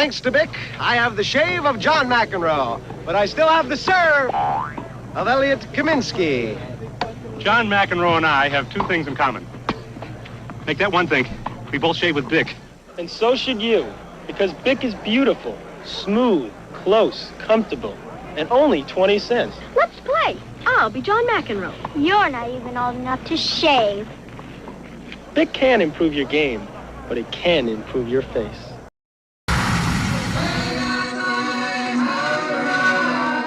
Thanks to Bic, I have the shave of John McEnroe, but I still have the serve of Elliot Kaminsky. John McEnroe and I have two things in common. Make that one thing. We both shave with Bic. And so should you, because Bic is beautiful, smooth, close, comfortable, and only 20 cents. Let's play. I'll be John McEnroe. You're not even old enough to shave. Bic can improve your game, but it can improve your face.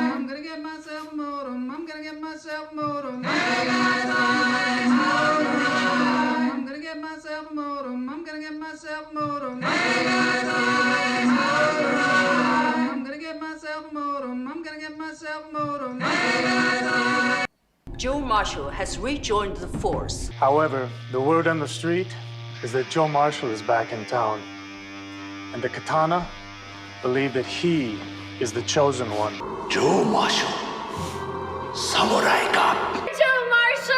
I'm gonna get myself a modem. I'm gonna get myself a modem. I'm gonna get myself a modem. I'm gonna get myself a modem. I'm gonna get myself a modem. I'm gonna get myself a modem. Joe Marshall has rejoined the force. However, the word on the street is that Joe Marshall is back in town. And the Katana believe that he is the chosen one. Joe Marshall, Samurai Cop. Joe Marshall!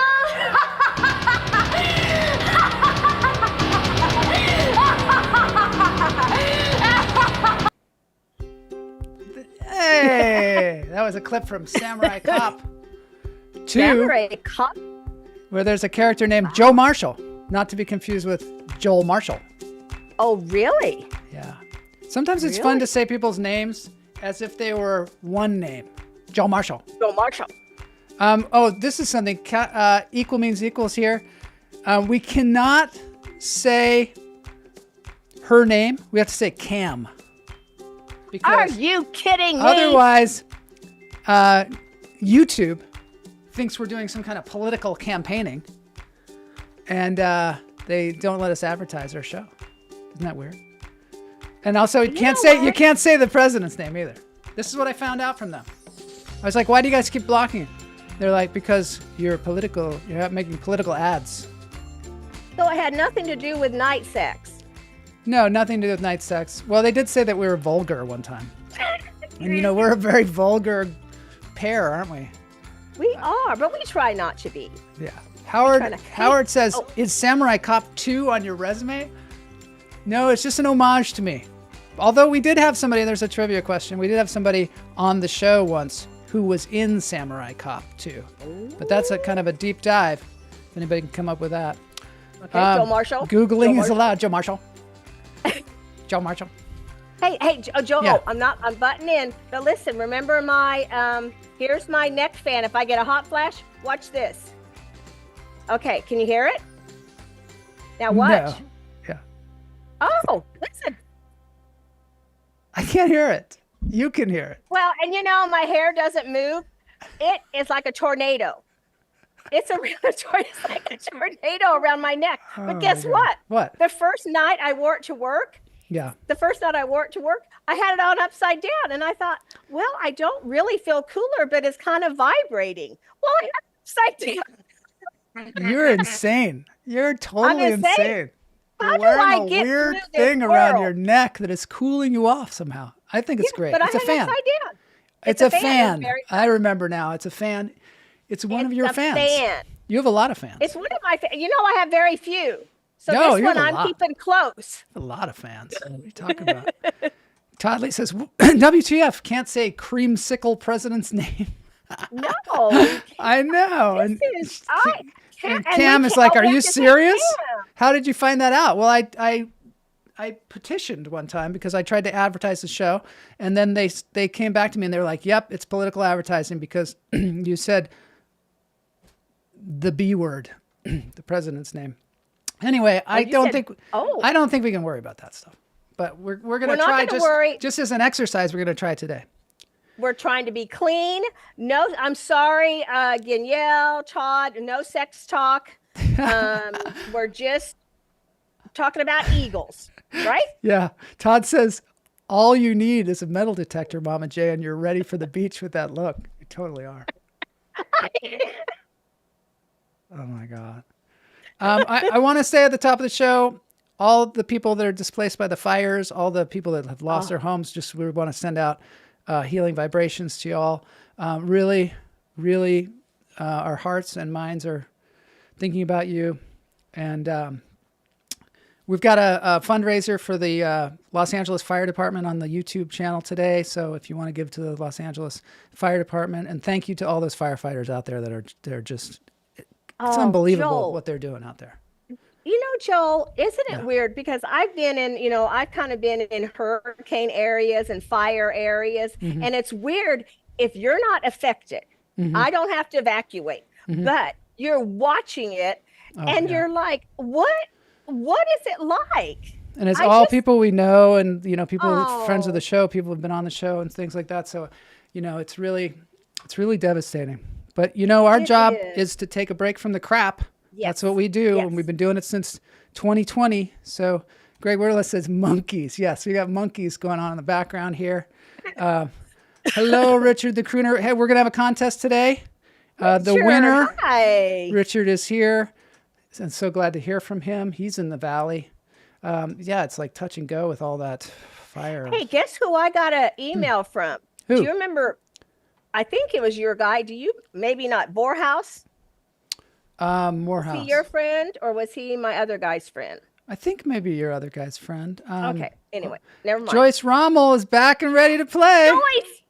Hey, that was a clip from Samurai Cop 2, Samurai Cop? where there's a character named Joe Marshall, not to be confused with Joel Marshall. Oh, really? Yeah. Sometimes it's fun to say people's names as if they were one name. Joe Marshall. Joe Marshall. Oh, this is something. Equal means equals here. We cannot say her name. We have to say Cam. Are you kidding me? Otherwise, YouTube thinks we're doing some kind of political campaigning, and they don't let us advertise our show. Isn't that weird? And also, you can't say the president's name either. This is what I found out from them. I was like, why do you guys keep blocking it? They're like, because you're making political ads. So it had nothing to do with night sex. No, nothing to do with night sex. Well, they did say that we were vulgar one time. And we're a very vulgar pair, aren't we? We are, but we try not to be. Yeah. Howard says, is Samurai Cop 2 on your resume? No, it's just an homage to me. Although we did have somebody, there's a trivia question. We did have somebody on the show once who was in Samurai Cop 2. But that's a kind of a deep dive. If anybody can come up with that. Okay, Joe Marshall. Googling is allowed. Joe Marshall. Joe Marshall. Hey, Joe. Yeah. I'm butting in. But listen, remember my, here's my neck fan. If I get a hot flash, watch this. Okay, can you hear it? Now watch. No. Yeah. Oh, listen. I can't hear it. You can hear it. Well, and my hair doesn't move. It is like a tornado. It's like a tornado around my neck. But guess what? What? The first night I wore it to work. Yeah. The first night I wore it to work, I had it on upside down. And I thought, well, I don't really feel cooler, but it's kind of vibrating. Well, I had it upside down. You're insane. You're totally insane. How You're do I wearing a get weird through this thing around world? your neck that is cooling you off somehow. I think it's great. But It's a I had fan. it upside down. It's a fan. It's very I remember now. It's a fan. It's one of your fans. Fan. You have a lot of fans. It's one of my fans. I have very few. So No, this you have one a I'm lot. keeping close. A lot of fans. What are you talking about? Toddley says, WTF, can't say creamsicle president's name. No. I know. And Cam is like, are you serious? How did you find that out? Well, I petitioned one time because I tried to advertise the show, and then they came back to me and they were like, yep, it's political advertising because you said the B word, the president's name. Anyway, I don't think we can worry about that stuff. But we're going to try just as an exercise, we're going to try it today. We're trying to be clean. No, I'm sorry, Danielle, Todd, no sex talk. We're just talking about eagles, right? Yeah. Todd says, all you need is a metal detector, Mama J, and you're ready for the beach with that look. You totally are. Oh, my God. I want to say at the top of the show, all the people that are displaced by the fires, all the people that have lost their homes, we want to send out healing vibrations to y'all. Really, really, our hearts and minds are thinking about you. And We've got a fundraiser for the Los Angeles Fire Department on the YouTube channel today. So if you want to give to the Los Angeles Fire Department, and thank you to all those firefighters out there they're just, it's unbelievable Joel, what they're doing out there. You know, Joel, isn't it weird? Because I've been in, I've kind of been in hurricane areas and fire areas. And it's weird if you're not affected. I don't have to evacuate, but you're watching it and you're like, what is it like? And it's all people we know, and people friends of the show, people who've been on the show and things like that. So, it's really devastating. But our job is to take a break from the crap. Yes. That's what we do, and we've been doing it since 2020. So, Greg Wirtles says monkeys. Yes, we got monkeys going on in the background here. Hello, Richard the Crooner. Hey, we're gonna have a contest today. The winner, Richard, is here. I'm so glad to hear from him. He's in the valley. It's like touch and go with all that fire. Hey, guess who I got an email from? Who? Do you remember? I think it was your guy. Do you? Maybe not. Morehouse? Morehouse. Was he your friend, or was he my other guy's friend? I think maybe your other guy's friend. Okay. Anyway, never mind. Joyce Rommel is back and ready to play. Joyce,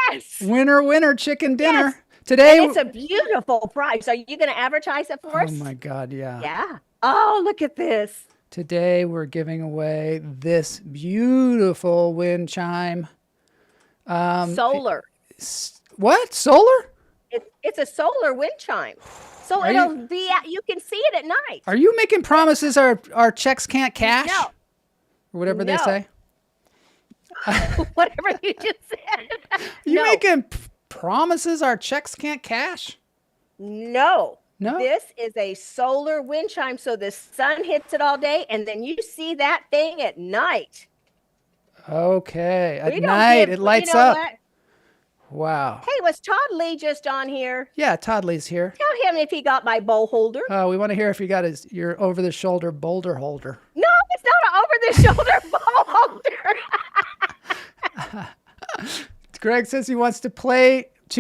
yes. Winner, chicken dinner. Yes. Today, and it's a beautiful prize. Are you going to advertise it for us? Oh my God, yeah. Yeah. Oh, look at this. Today we're giving away this beautiful wind chime. Solar. What? Solar? It's a solar wind chime. So you can see it at night. Are you making promises our checks can't cash? No. Or whatever they say? Whatever you just said. You making promises our checks can't cash? No. This is a solar wind chime, so the sun hits it all day, and then you see that thing at night. Okay. At night, it lights up. What? Wow. Hey, was Todd Lee just on here? Yeah, Todd Lee's here. Tell him if he got my bowl holder. Oh, we want to hear if he got your over-the-shoulder boulder holder. No, it's not an over-the-shoulder bowl holder. Greg says he wants to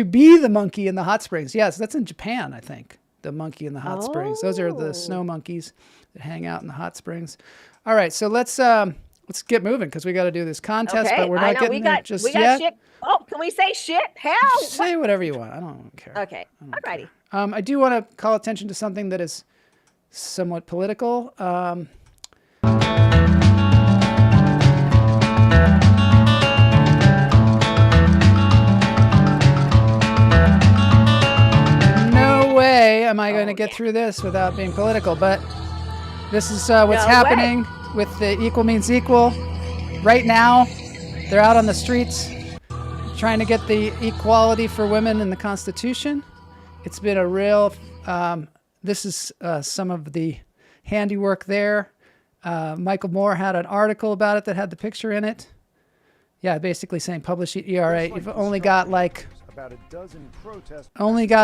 be the monkey in the hot springs. Yes, that's in Japan, I think. The monkey in the hot springs. Those are the snow monkeys that hang out in the hot springs. All right, so let's get moving because we got to do this contest, but we're not getting there just yet. Shit. Oh, can we say shit? Hell. Say whatever you want. I don't care. Okay. All righty. I do want to call attention to something that is somewhat political. No way am I going to get through this without being political, but this is what's happening with the Equal Means Equal. Right now, they're out on the streets trying to get the equality for women in the Constitution. It's been a real, this is some of the handiwork there. Michael Moore had an article about it that had the picture in it. Yeah, basically saying publish ERA. You've only got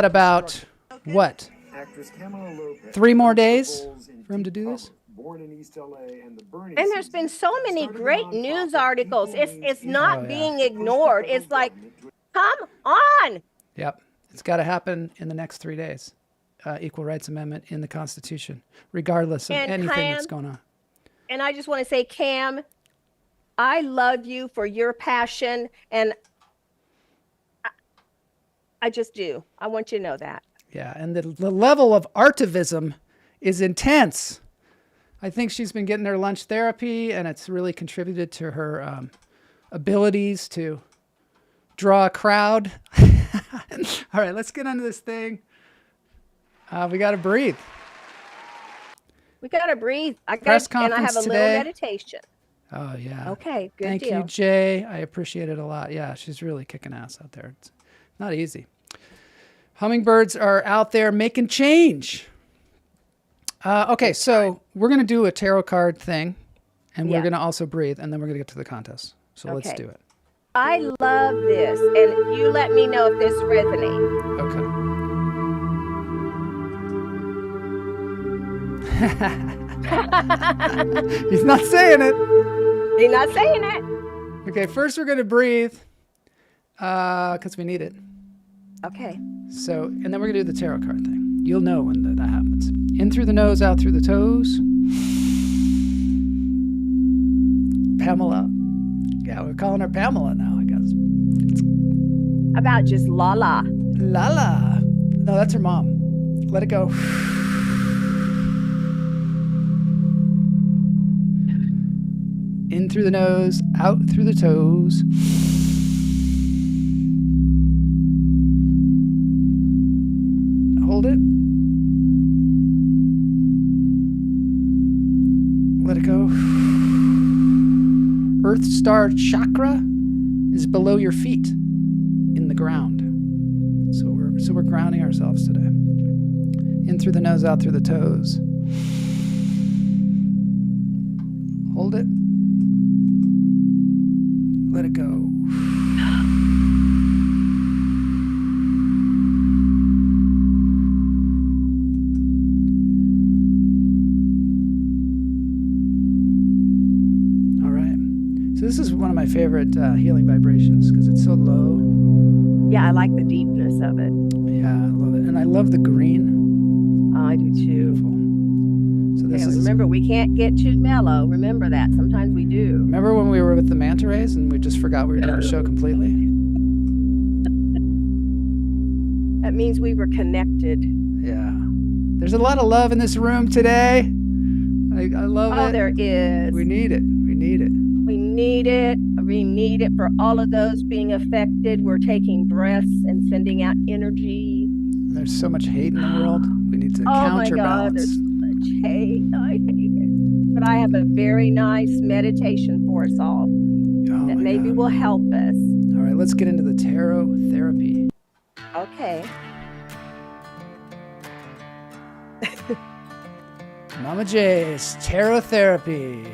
about what? 3 more days for him to do this? And there's been so many great news articles. It's not being ignored. It's like, come on. Yep. It's got to happen in the next 3 days. Equal Rights Amendment in the Constitution, regardless of anything that's going on. And I just want to say, Cam, I love you for your passion. And I just do. I want you to know that. Yeah. And the level of artivism is intense. I think she's been getting her lunch therapy, and it's really contributed to her abilities to draw a crowd. All right, let's get into this thing. We got to breathe. We got to breathe. Press conference and I have a today. little meditation. Oh, yeah. Okay, good Thank you, Jay. I appreciate it a lot. Yeah, she's really kicking ass out there. It's not easy. Hummingbirds are out there making change. Okay, so we're going to do a tarot card thing, and we're going to also breathe, and then we're going to get to the contest. So let's do it. I love this, and you let me know if this resonates. Okay. He's not saying it. He's not saying it. Okay, first we're going to breathe, because we need it. Okay. So, and then we're going to do the tarot card thing. You'll know when that happens. In through the nose, out through the toes. Pamela. Yeah, we're calling her Pamela now, I guess. About just Lala. Lala. No, that's her mom. Let it go. In through the nose, out through the toes. Hold it. Let it go. Earth Star Chakra is below your feet in the ground. So we're grounding ourselves today. In through the nose, out through the toes. Hold it. Let it go. All right. So this is one of my favorite healing vibrations because it's so low. Yeah, I like the deepness of it. Yeah, I love it. And I love the green. I do too. Beautiful. So this is, remember, we can't get too mellow. Remember that. Sometimes we do. remember when we were with the manta rays and we just forgot we were doing the show completely? That means we were connected. Yeah. There's a lot of love in this room today. I love it. Oh, there is. We need it. We need it. We need it. We need it for all of those being affected. We're taking breaths and sending out energy. There's so much hate in the world. We need to Oh my God, counterbalance. there's so much hate. I hate it. But I have a very nice meditation for us all that maybe will help us. All right, let's get into the tarot therapy. Okay. Mama J's tarot therapy.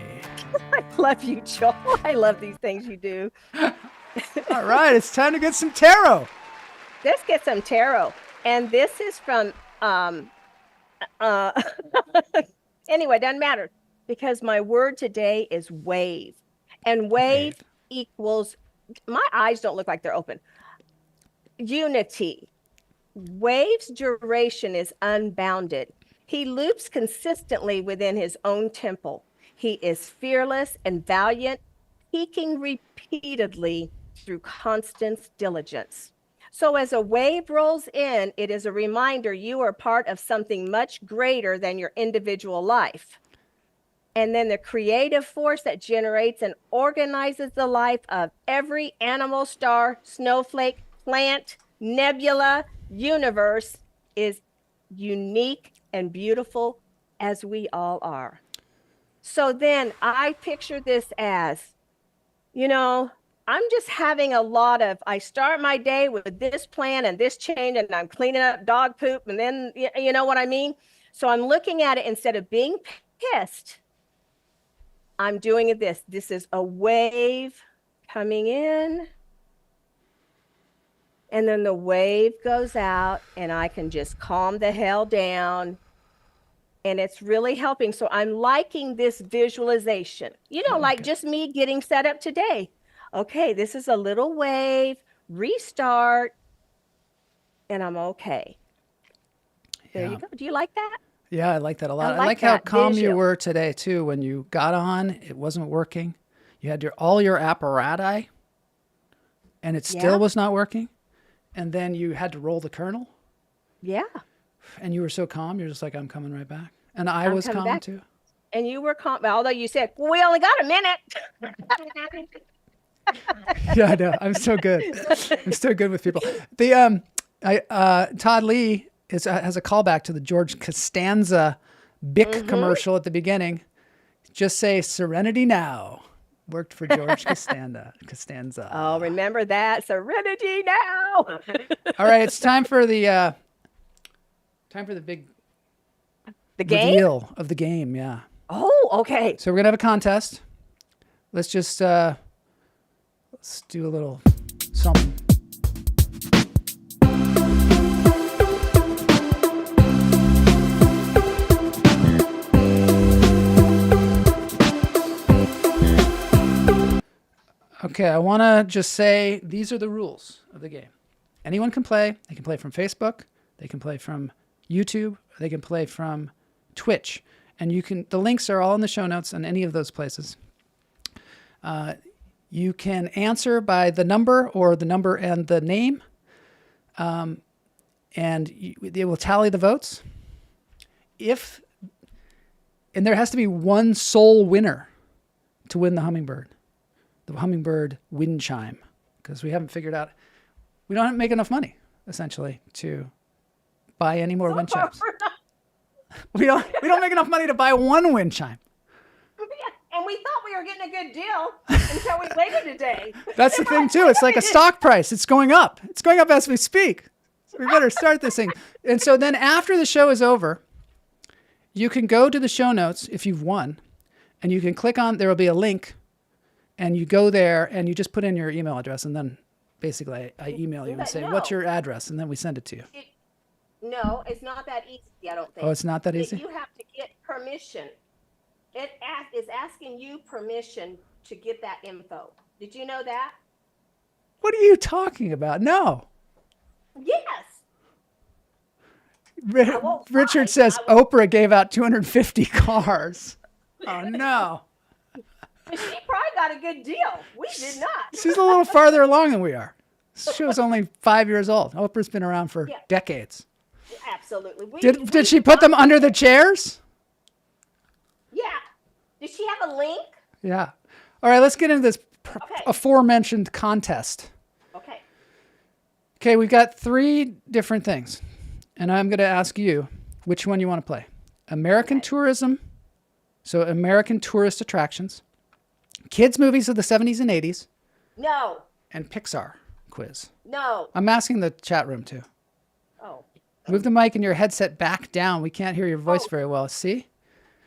I love you, Joel. I love these things you do. All right, it's time to get some tarot. Let's get some tarot. And this is from, anyway, doesn't matter because my word today is wave. And wave equals, my eyes don't look like they're open. Unity. Wave's duration is unbounded. He loops consistently within his own temple. He is fearless and valiant, peaking repeatedly through constant diligence. So as a wave rolls in, it is a reminder you are part of something much greater than your individual life. And then the creative force that generates and organizes the life of every animal, star, snowflake, plant, nebula, universe is unique and beautiful as we all are. So then I picture this as, I'm just having a lot of, I start my day with this plan and this change and I'm cleaning up dog poop and then, you know what I mean? So I'm looking at it instead of being pissed, I'm doing this. This is a wave coming in and then the wave goes out and I can just calm the hell down. And it's really helping. So I'm liking this visualization, like just me getting set up today. Okay, this is a little wave, restart, and I'm okay. There you go. Do you like that? Yeah, I like that a lot. I like that how calm visual. you were today, too. When you got on, it wasn't working. You had all your apparati, and it still was not working. And then you had to roll the kernel. Yeah. And you were so calm. You're just like, I'm coming right back. And I was calm, back. too. And you were calm, although you said, well, we only got a minute. Yeah, I know. I'm so good. I'm so good with people. Todd Lee has a callback to the George Costanza Bic commercial at the beginning. Just say serenity now. Worked for George Costanza. Oh, remember that serenity now. All right, it's time for the big reveal of the game. Yeah. Oh, okay. So we're gonna have a contest. Let's just let's do a little something. Okay, I want to just say these are the rules of the game. Anyone can play. They can play from Facebook. They can play from YouTube. They can play from Twitch. And the links are all in the show notes on any of those places. You can answer by the number or the number and the name, and it will tally the votes. And there has to be one sole winner to win the hummingbird wind chime, because we haven't figured out, we don't make enough money essentially to buy any more wind chimes. We don't make enough money to buy one wind chime. And we thought we were getting a good deal until we waited today. That's the thing too. It's like a stock price. It's going up. It's going up as we speak. So we better start this thing. And so then after the show is over, you can go to the show notes if you've won, and you can click on, there will be a link, and you go there and you just put in your email address, and then basically I email you and say, what's your address? And then we send it to you. No, it's not that easy, I don't think. Oh, it's not that easy? You have to get permission. It is asking you permission to get that info. Did you know that? What are you talking about? No. Yes. Richard says Oprah gave out 250 cars. Oh, no. She probably got a good deal. We did not. She's a little farther along than we are. She was only 5 years old. Oprah's been around for decades. Absolutely. Did she put them under the chairs? Yeah. Did she have a link? Yeah. All right, let's get into this aforementioned contest. Okay. Okay, we got 3 different things. And I'm going to ask you which one you want to play. American tourism, so American tourist attractions, kids' movies of the 70s and 80s. No. And Pixar quiz. No. I'm asking the chat room too. Oh. Move the mic and your headset back down. We can't hear your voice very well. See?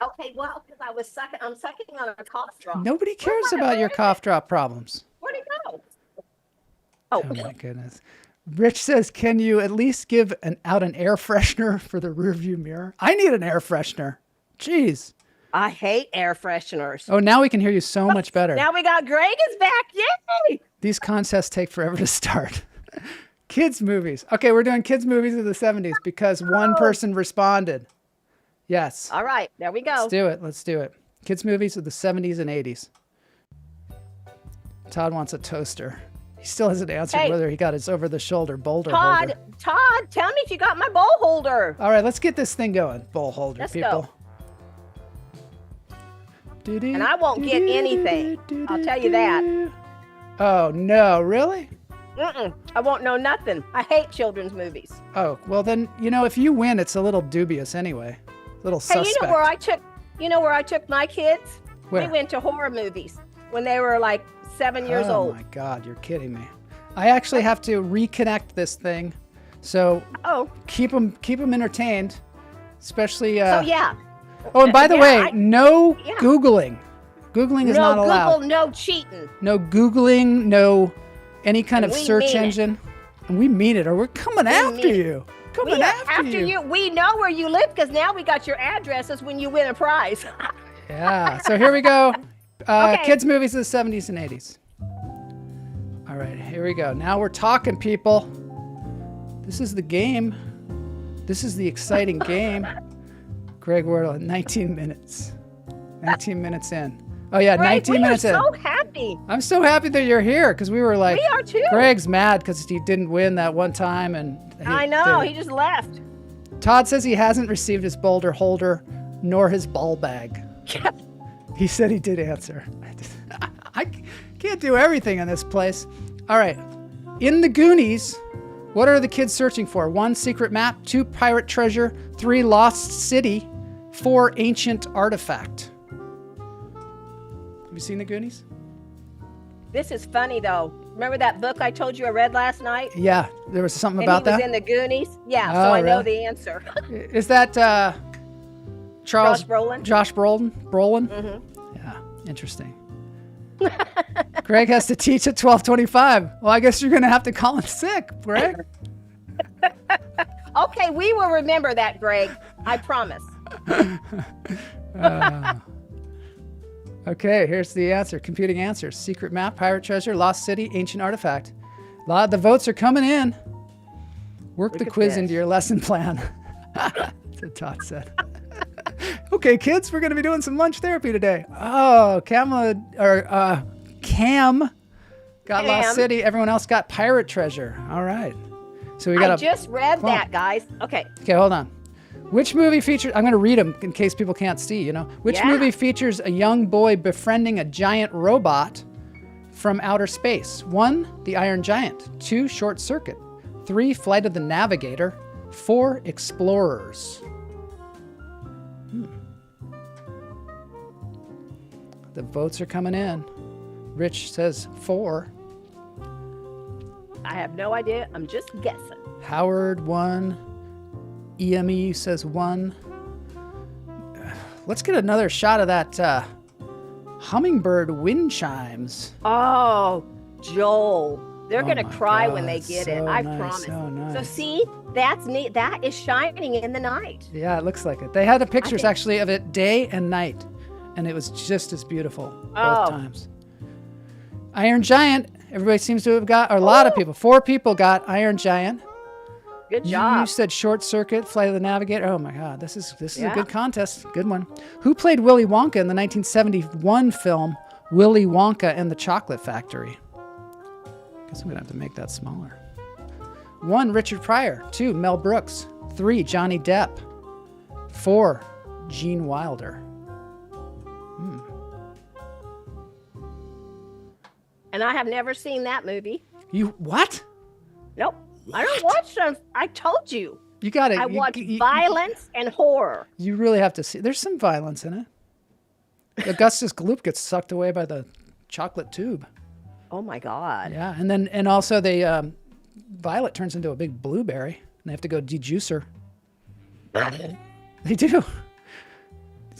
Okay, well, because I'm sucking on a cough drop. Nobody cares about your cough drop problems. Where'd it go? Oh my goodness. Rich says, can you at least give out an air freshener for the rearview mirror? I need an air freshener. Jeez. I hate air fresheners. Oh, now we can hear you so much better. Now we got Greg is back. Yay! These contests take forever to start. Kids movies. Okay, we're doing kids movies of the 70s because one person responded. Yes. All right, there we go. Let's do it. Let's do it. Kids movies of the 70s and 80s. Todd wants a toaster. He still hasn't answered whether he got his over-the-shoulder boulder holder. Todd, tell me if you got my bowl holder. All right, let's get this thing going. Bowl holder, let's people. Go. And I won't get anything. I'll tell you that. Oh, no, really? I won't know nothing. I hate children's movies. Oh, well then, if you win, it's a little dubious anyway. A little suspect. Hey, you know where I took my kids? Where? We went to horror movies when they were like 7 years old. Oh my God, you're kidding me. I actually have to reconnect this thing. So keep them entertained, especially. Oh, and by the way, no Googling. Googling is not allowed. No Google, no cheating. No Googling, no any kind of search engine. And we mean it, or we're coming after you. Coming after you. We know where you live because now we got your addresses when you win a prize. Yeah. So here we go. Kids movies of the 70s and 80s. All right, here we go. Now we're talking, people. This is the game. This is the exciting game. Greg Wardle, 19 minutes. 19 minutes in. Oh, yeah, Greg, 19 minutes in. I'm so happy. I'm so happy that you're here because we were like, we are too. Greg's mad because he didn't win that one time. I know, he just left. Todd says he hasn't received his boulder holder nor his ball bag. He said he did answer. I can't do everything in this place. All right. In the Goonies, what are the kids searching for? 1, secret map. 2, pirate treasure. 3, lost city. 4, ancient artifact. Have you seen the Goonies? This is funny, though. Remember that book I told you I read last night? Yeah. There was something about that? He was in the Goonies? Yeah, so I know the answer. Is that Josh Brolin? Josh Brolin? Mm-hmm. Yeah. Interesting. Greg has to teach at 12:25. Well, I guess you're going to have to call in sick, Greg. Okay, we will remember that, Greg. I promise. Okay, here's the answer. Computing answers. Secret map, pirate treasure, lost city, ancient artifact. A lot of the votes are coming in. Work the quiz into your lesson plan. That's what Todd said. Okay, kids, we're going to be doing some lunch therapy today. Oh, Cam got Lost City. Everyone else got Pirate Treasure. All right. So we got I just read that, guys. Okay. Okay, hold on. Which movie features, I'm going to read them in case people can't see, Which movie features a young boy befriending a giant robot from outer space? 1, The Iron Giant. 2, Short Circuit. 3, Flight of the Navigator. 4, Explorers. The votes are coming in. Rich says 4. I have no idea. I'm just guessing. Howard 1. EME says 1. Let's get another shot of that hummingbird wind chimes. Oh, Joel. They're going to cry God, when they get it. so I nice, promise. so nice. So see, that's neat. That is shining in the night. Yeah, it looks like it. They had the pictures actually of it day and night, and it was just as beautiful both times. Iron Giant. Everybody seems to have got, or a lot of people. 4 people got Iron Giant. Good job. You said Short Circuit, Flight of the Navigator. Oh my God, this is a good contest. Good one. Who played Willy Wonka in the 1971 film Willy Wonka and the Chocolate Factory? Guess I'm gonna have to make that smaller. 1, Richard Pryor. 2, Mel Brooks. 3, Johnny Depp. 4, Gene Wilder. And I have never seen that movie. You what? Nope. I don't watch them. I told you. You got it. I watch violence and horror. You really have to see. There's some violence in it. Augustus Gloop gets sucked away by the chocolate tube. Oh my God. Yeah, and also they Violet turns into a big blueberry, and they have to go dejuice her. They do.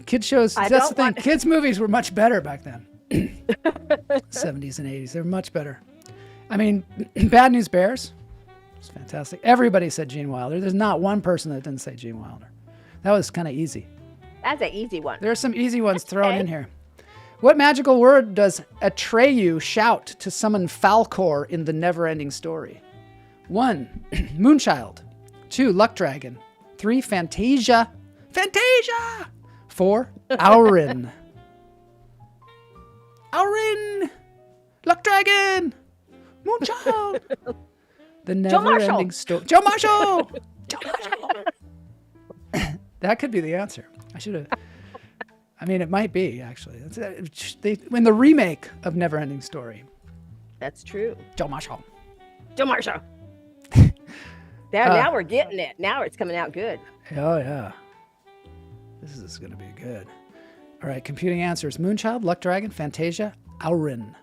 Kid shows. That's the thing. Kids movies were much better back then. 70s and 80s. They're much better. I mean, Bad News Bears. It's fantastic. Everybody said Gene Wilder. There's not one person that didn't say Gene Wilder. That was kind of easy. That's an easy one. There are some easy ones thrown in here. What magical word does Atreyu shout to summon Falcor in the never-ending story? 1, Moonchild. 2, Luck Dragon. 3, Fantasia. Fantasia! 4, Aurin. Aurin! Luck Dragon! Moonchild! The never-ending story. Joe Marshall! Joe Marshall! That could be the answer. I should have. I mean, it might be, actually. In the remake of Never-Ending Story. That's true. Joe Marshall. Joe Marshall. Now we're getting it. Now it's coming out good. Oh, yeah. This is going to be good. All right, computing answers. Moonchild, Luck Dragon, Fantasia, Aurin.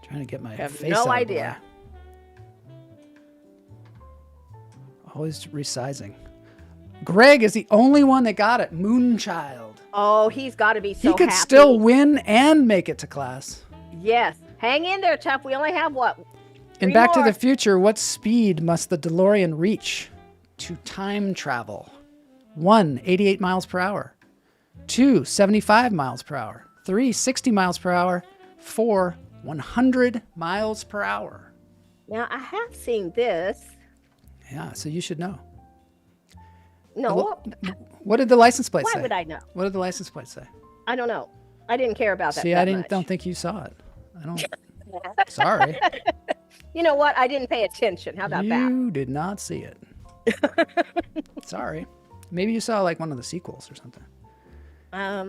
Trying to get my face out of the way. idea. Always resizing. Greg is the only one that got it. Moonchild. Oh, he's got to be so happy. He could still win and make it to class. Yes. Hang in there, Chuck. We only have what? In Back to the Future, what speed must the DeLorean reach to time travel? 1, 88 miles per hour. 2, 75 miles per hour. 3, 60 miles per hour. 4, 100 miles per hour. Now, I have seen this. Yeah, so you should know. No. What did the license plate say? Why would I know? What did the license plate say? I don't know. I didn't care about that. See, I don't think you saw it. I don't. Sorry. You know what? I didn't pay attention. How about that? You did not see it. Sorry. Maybe you saw like one of the sequels or something.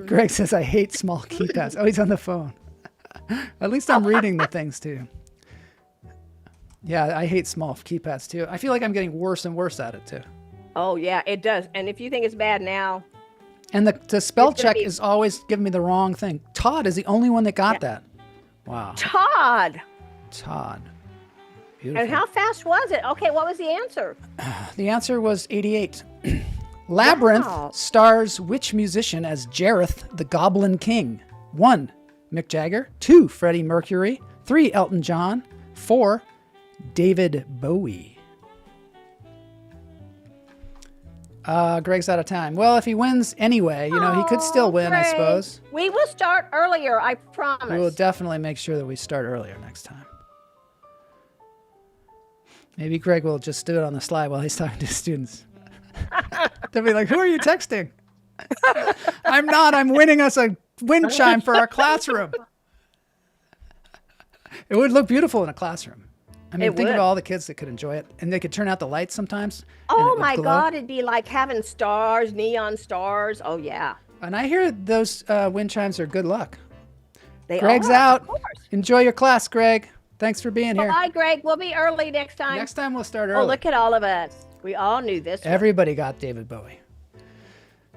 Greg says, I hate small keypads. Oh, he's on the phone. At least I'm reading the things too. Yeah, I hate small keypads too. I feel like I'm getting worse and worse at it too. Oh, yeah, it does. And if you think it's bad now. And the spell check is always giving me the wrong thing. Todd is the only one that got that. Wow. Todd. Beautiful. And how fast was it? Okay, what was the answer? The answer was 88. Labyrinth stars which musician as Jareth, the Goblin King? 1, Mick Jagger. 2, Freddie Mercury. 3, Elton John. 4, David Bowie. Greg's out of time. Well, if he wins anyway, he could still win, Greg. I suppose. We will start earlier, I promise. We will definitely make sure that we start earlier next time. Maybe Greg will just do it on the slide while he's talking to students. They'll be like, who are you texting? I'm not. I'm winning us a wind chime for our classroom. It would look beautiful in a classroom. I mean, think of all the kids that could enjoy it, and they could turn out the lights sometimes. Oh my God, it'd be like having stars, neon stars. Oh yeah. And I hear those wind chimes are good luck. Greg's out. Of course. Enjoy your class, Greg. Thanks for being here. Bye, Greg. We'll be early next time. Next time we'll start early. Oh, look at all of us. We all knew this one. Everybody got David Bowie.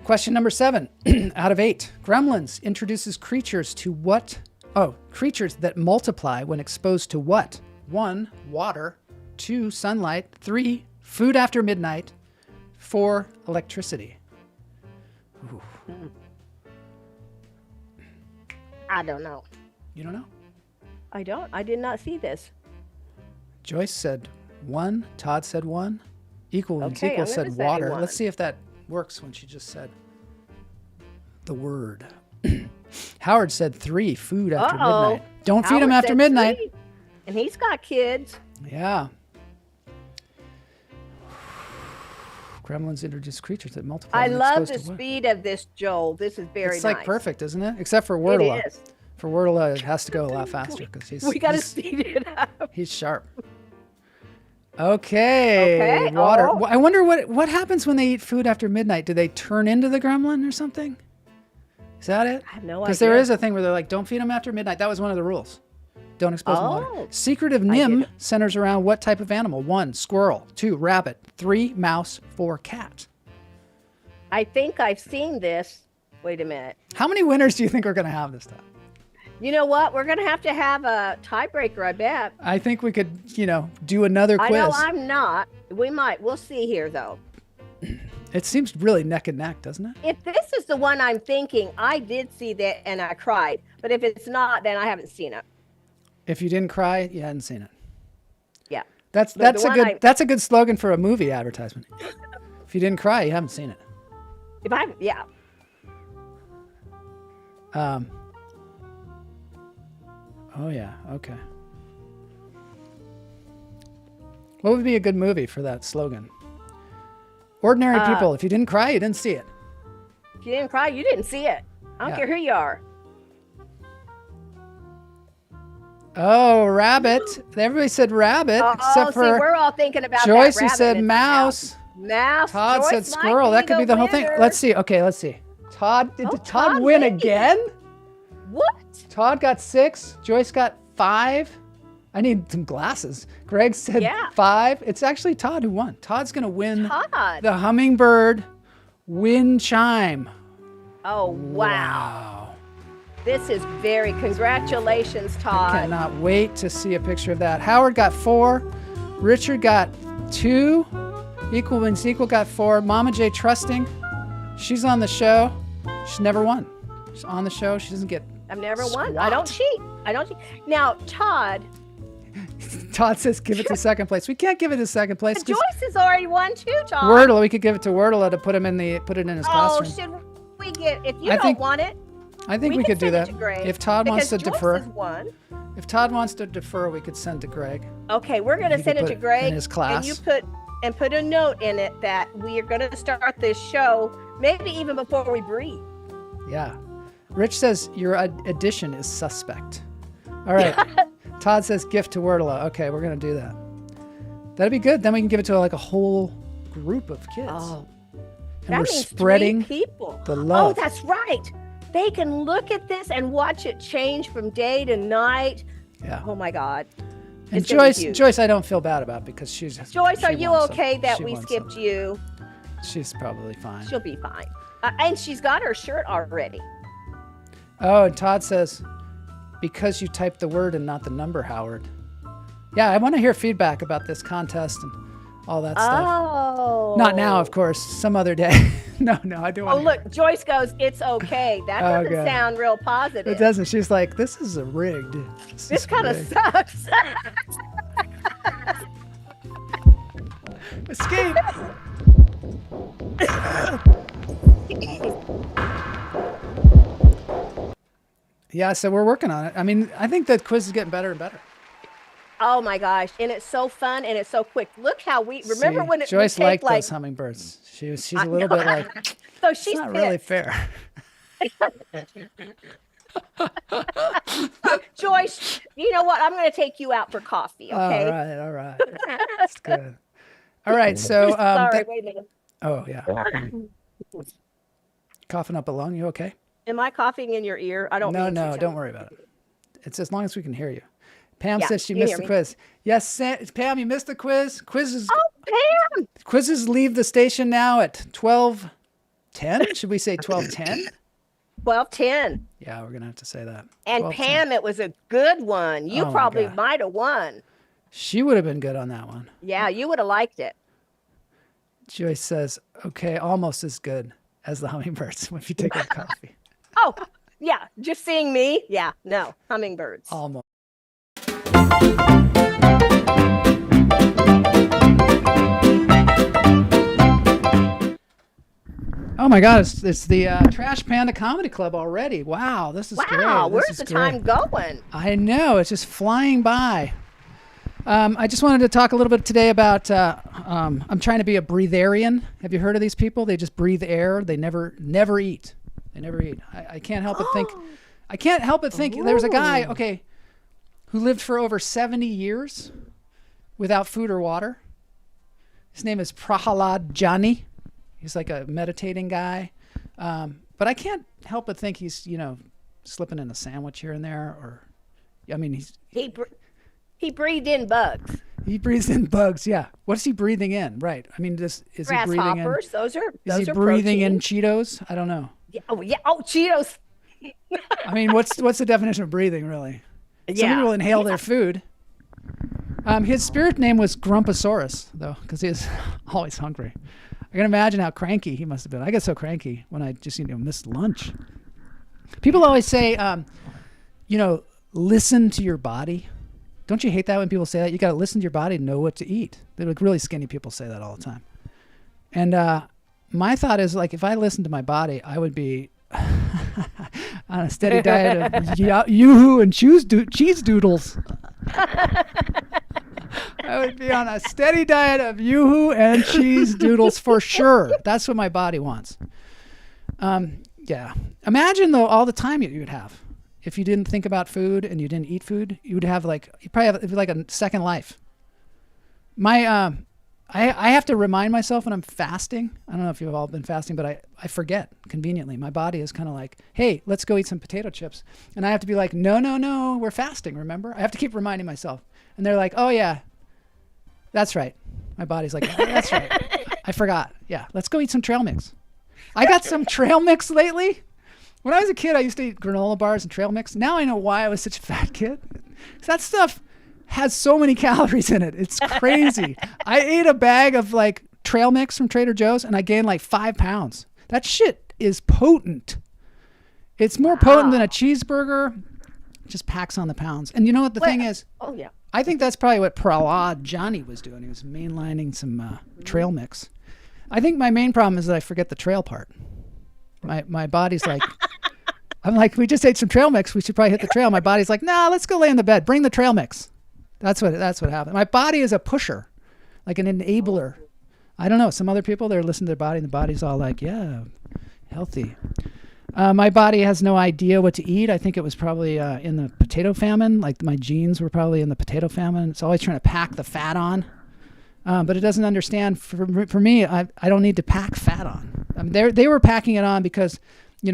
Question number 7 out of 8. Gremlins introduces creatures to what? Oh, creatures that multiply when exposed to what? 1, water. 2, sunlight. 3, food after midnight. 4, electricity. Ooh. I don't know. You don't know? I don't. I did not see this. Joyce said 1. Todd said 1. Equal said water. Let's see if that works when she just said the word. Howard said 3. Food after midnight. Don't feed him after midnight. 3. And he's got kids. Yeah. Gremlins introduce creatures that multiply. I love the speed of this, Joel. This is very nice. It's like perfect, isn't it? Except for Wordle. It is. For Wordle, it has to go a lot faster because we got to speed it up. He's sharp. Okay. Water. Oh. I wonder what happens when they eat food after midnight. Do they turn into the gremlin or something? Is that it? I have no idea. Because there is a thing where they're like, don't feed them after midnight. That was one of the rules. Don't expose them to water. Secretive Nim centers around what type of animal? 1, squirrel. 2, rabbit. 3, mouse. 4, cat. I think I've seen this. Wait a minute. How many winners do you think we're going to have this time? You know what? We're going to have a tiebreaker, I bet. I think we could, do another quiz. I know I'm not. We might. We'll see here, though. It seems really neck and neck, doesn't it? If this is the one I'm thinking, I did see that and I cried. But if it's not, then I haven't seen it. If you didn't cry, you hadn't seen it. Yeah. That's a good slogan for a movie advertisement. If you didn't cry, you haven't seen it. Yeah. Oh yeah, okay. What would be a good movie for that slogan? Ordinary people. If you didn't cry, you didn't see it. If you didn't cry, you didn't see it. I don't care who you are. Oh, rabbit. Everybody said rabbit, except for we're all thinking about Joyce, that rabbit. who said mouse. Mouse. Todd Joyce said squirrel. That could be the whole thing. winner. Let's see. Okay, let's see. Did Todd win again? What? Todd got 6. Joyce got 5. I need some glasses. Greg said 5. It's actually Todd who won. Todd's going to win the hummingbird wind chime. Oh, wow. This is congratulations, Todd. I cannot wait to see a picture of that. Howard got 4. Richard got 2. Equal wins equal got 4. Mama J Trusting. She's on the show. She's never won. She's on the show. She doesn't get I've never won. I don't cheat. Now, Todd says give it to second place. We can't give it to second place. Joyce has already won too, Todd. Wordle, we could give it to Wordle to put it in his classroom. Oh, should we get? If you don't want it, I think we could do that. If Todd wants to defer. Won. If Todd wants to defer, we could send to Greg. Okay, we're going to send it to Greg in his class. And you put a note in it that we are going to start this show maybe even before we breathe. Yeah. Rich says your addition is suspect. All right. Todd says gift to Wordle. Okay, we're going to do that. That'd be good. Then we can give it to like a whole group of kids. Oh. And we're spreading people. The love. Oh, that's right. They can look at this and watch it change from day to night. Yeah. Oh my God. And Joyce, I don't feel bad about because she's. Joyce, are you okay that we skipped you? She's probably fine. She'll be fine. And she's got her shirt already. Oh, and Todd says, because you typed the word and not the number, Howard. Yeah, I want to hear feedback about this contest and all that stuff. Oh. Not now, of course. Some other day. No, I do want to look, Joyce goes, it's okay. That doesn't sound real positive. It doesn't. She's like, this is rigged. This kind of sucks. Escape. Yeah, so we're working on it. I mean, I think the quiz is getting better and better. Oh my gosh, and it's so fun and it's so quick. Look how remember when it Joyce liked those hummingbirds. She's a little bit like. So she's not really fair. Joyce, you know what? I'm going to take you out for coffee, okay? All right. That's good. All right, so Sorry, wait a minute. oh yeah, coughing up a lung. You okay? Am I coughing in your ear? I don't. No, don't worry about it. It's as long as we can hear you. Pam Yeah, said she you missed hear the me. quiz. Yes, Pam, you missed the quiz. Quizzes Pam! quizzes leave the station now at 12:10. Should we say 12:10? 12:10. Yeah, we're gonna have to say that. And 12:10. Pam, it was a good one. You Oh my probably God. might have won. She would have been good on that one. Yeah, you would have liked it. Joyce says, "Okay, almost as good as the hummingbirds if you take a coffee." Oh, yeah. Just seeing me? Yeah, no. Hummingbirds. Almost. Oh my God! It's the Trash Panda Comedy Club already. Wow, this is great. Wow, This where's is the great. time going? I know, it's just flying by. I just wanted to talk a little bit today about. I'm trying to be a breatharian. Have you heard of these people? They just breathe air. They never eat. They never eat. I can't help but think. I can't help but think. There's a guy, okay, who lived for over 70 years without food or water. His name is Prahalad Jani. He's like a meditating guy. But I can't help but think he's, slipping in a sandwich here and there. Or, I mean, He breathed in bugs. he breathes in bugs. Yeah. What is he breathing in? Right. I mean, is he breathing in? Grasshoppers. Those are breathing in protein. Cheetos? I don't know. Yeah, oh, yeah. Oh, Cheetos. I mean, what's the definition of breathing, really? Some Yeah. people inhale their food. His spirit name was Grumpasaurus, though, because he was always hungry. I can imagine how cranky he must have been. I get so cranky when I just missed lunch. People always say, listen to your body. Don't you hate that when people say that? You got to listen to your body to know what to eat. They like really skinny people say that all the time. And my thought is, like, if I listened to my body, I would be on a steady diet of yoo-hoo and cheese doodles. I would be on a steady diet of yoo-hoo and cheese doodles for sure. That's what my body wants. Yeah. Imagine, though, all the time you would have. If you didn't think about food and you didn't eat food, you probably have like a second life. I have to remind myself when I'm fasting. I don't know if you've all been fasting, but I forget conveniently. My body is kind of like, hey, let's go eat some potato chips. And I have to be like, no, we're fasting, remember? I have to keep reminding myself. And they're like, oh yeah, that's right. My body's like, oh, that's right. I forgot. Yeah, let's go eat some trail mix. I got some trail mix lately. When I was a kid, I used to eat granola bars and trail mix. Now I know why I was such a fat kid. That stuff has so many calories in it. It's crazy. I ate a bag of like trail mix from Trader Joe's and I gained like 5 pounds. That shit is potent. It's more potent than a cheeseburger. It just packs on the pounds. And you know what the thing is? Oh, yeah. I think that's probably what Prahlad Johnny was doing. He was mainlining some trail mix. I think my main problem is that I forget the trail part. My body's like, I'm like, we just ate some trail mix. We should probably hit the trail. My body's like, nah, let's go lay in the bed. Bring the trail mix. That's what happened. My body is a pusher, like an enabler. I don't know. Some other people, they're listening to their body and the body's all like, yeah, healthy. My body has no idea what to eat. I think it was probably in the potato famine. Like my genes were probably in the potato famine. It's always trying to pack the fat on. But it doesn't understand. For me, I don't need to pack fat on. I mean, they were packing it on because,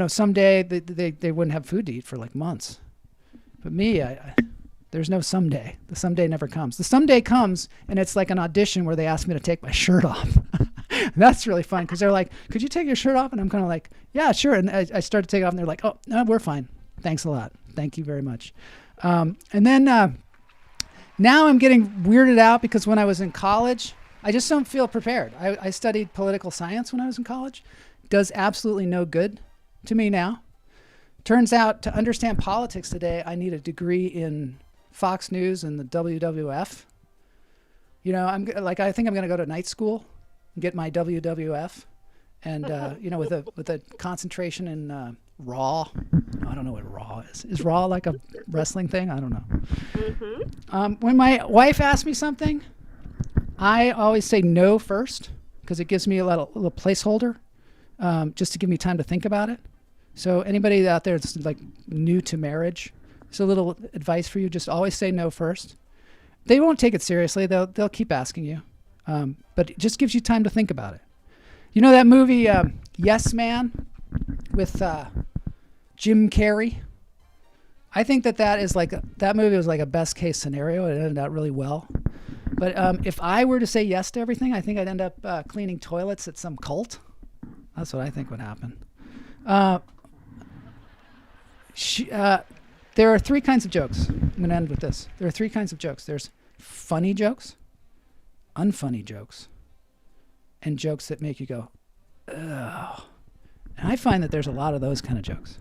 someday they wouldn't have food to eat for like months. But me, there's no someday. The someday never comes. The someday comes, and it's like an audition where they ask me to take my shirt off. That's really fun because they're like, could you take your shirt off? And I'm kind of like, yeah, sure. And I start to take it off, and they're like, oh, no, we're fine. Thanks a lot. Thank you very much. And then now I'm getting weirded out because when I was in college, I just don't feel prepared. I studied political science when I was in college. Does absolutely no good to me now. Turns out to understand politics today, I need a degree in Fox News and the WWF. I think I'm going to go to night school and get my WWF, and with a concentration in Raw. I don't know what Raw is. Is Raw like a wrestling thing? I don't know. Mm-hmm. When my wife asks me something, I always say no first because it gives me a little placeholder, just to give me time to think about it. So anybody out there that's like new to marriage, it's a little advice for you. Just always say no first. They won't take it seriously. They'll keep asking you. But it just gives you time to think about it. You know that movie, Yes Man, with Jim Carrey? I think that is like, that movie was like a best case scenario. It ended out really well. But if I were to say yes to everything, I think I'd end up cleaning toilets at some cult. That's what I think would happen. There are three kinds of jokes. I'm going to end with this. There are three kinds of jokes. There's funny jokes, unfunny jokes, and jokes that make you go, ugh. And I find that there's a lot of those kind of jokes.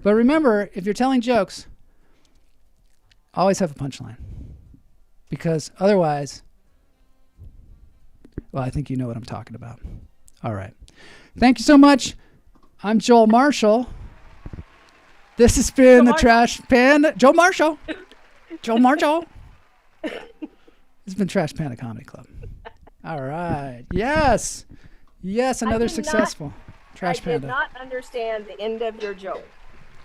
But remember, if you're telling jokes, always have a punchline. Because otherwise, well, I think you know what I'm talking about. All right. Thank you so much. I'm Joel Marshall. This has been the Trash Panda. Joe Marshall. Joe Marshall. This has been Trash Panda Comedy Club. All right. Yes. Yes, another successful Trash Panda. I did not understand the end of your joke.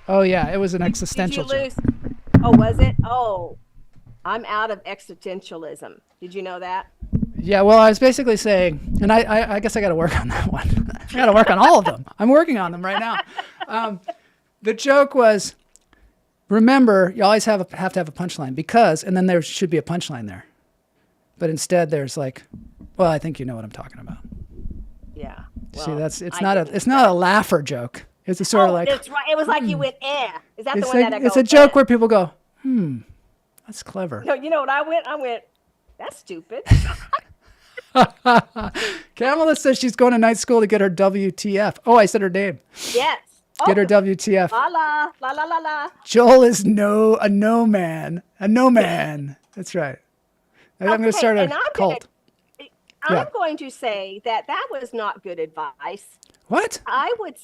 Oh, yeah. It was an existential joke. Oh, was it? Oh, I'm out of existentialism. Did you know that? Yeah, well, I was basically saying, and I guess I got to work on that one. I got to work on all of them. I'm working on them right now. The joke was, remember, you always have to have a punchline because, and then there should be a punchline there. But instead, there's like, well, I think you know what I'm talking about. Yeah. Well, see, it's not a laugher joke. It's a sort of like. That's right. It was like you went, eh. Is that the one that I go? It's a joke where people go, that's clever. No, you know what I went? I went, that's stupid. Kamala says she's going to night school to get her WTF. Oh, I said her name. Yes. Get her WTF. La la la la la la. Joel is a no man. A no man. That's right. I'm going to start a cult. I'm going to say that was not good advice. What? I would,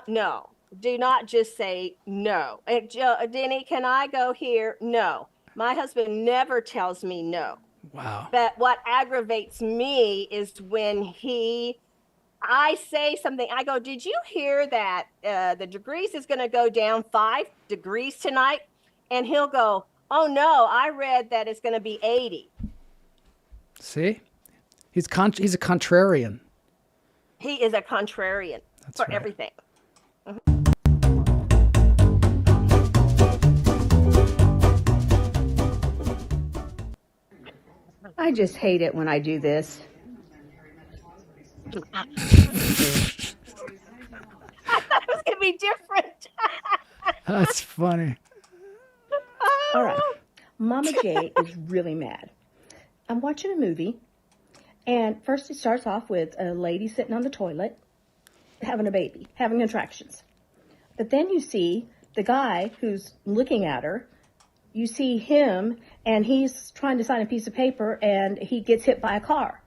no. Do not just say no. Denny, can I go here? No. My husband never tells me no. Wow. But what aggravates me is when I say something, I go, did you hear that the degrees is going to go down 5 degrees tonight? And he'll go, oh no, I read that it's going to be 80. See? He's a contrarian. He is a contrarian for everything. I just hate it when I do this. I thought it was going to be different. That's funny. All right. Mama J is really mad. I'm watching a movie, and first it starts off with a lady sitting on the toilet, having a baby, having contractions. But then you see the guy who's looking at her. You see him, and he's trying to sign a piece of paper, and he gets hit by a car.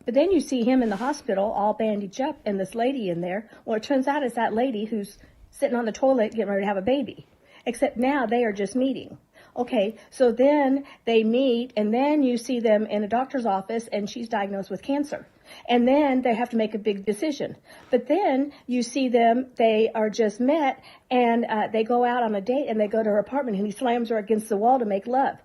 But then you see him in the hospital, all bandaged up, and this lady in there. Well, it turns out it's that lady who's sitting on the toilet getting ready to have a baby. Except now they are just meeting. Okay, so then they meet, and then you see them in a doctor's office, and she's diagnosed with cancer. And then they have to make a big decision. But then you see them, they are just met, and they go out on a date, and they go to her apartment, and he slams her against the wall to make love.